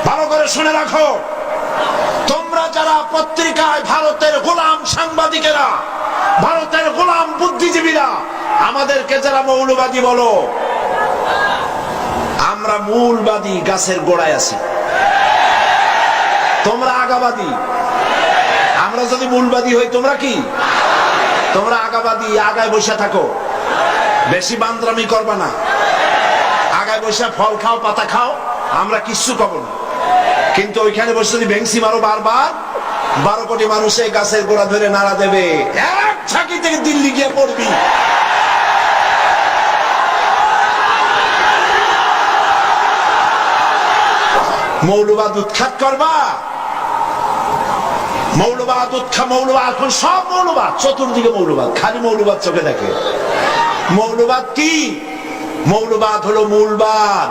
ভালো করে শুনে রাখো, তোমরা যারা পত্রিকায় ভারতের গোলাম সাংবাদিকেরা, ভারতের গোলাম বুদ্ধিজীবীরা আমাদেরকে যারা মৌলবাদী বলো, আমরা মূলবাদী গাছের গোড়ায় আছি, তোমরা আগাবাদী। আমরা যদি মূলবাদী হই, তোমরা কি? তোমরা আগাবাদী, আগায় বসে থাকো, বেশি বান্দরামি করবা না, আগায় বসে ফল খাও, পাতা খাও, আমরা কিচ্ছু কব না। কিন্তু ওইখানে বসে যদি ভেংসি মারো বারবার, 12 কোটি মানুষ এই গাছের গোড়া ধরে নাড়া দেবে, এক ঝাঁকি থেকে দিল্লি গিয়ে পড়বি। মৌলবাদ উৎখাত করবা, মৌলবাদ মৌলবাদ, এখন সব মৌলবাদ, চতুর্দিকে মৌলবাদ, খালি মৌলবাদ চোখে দেখে। মৌলবাদ কি? মৌলবাদ হলো মূলবাদ।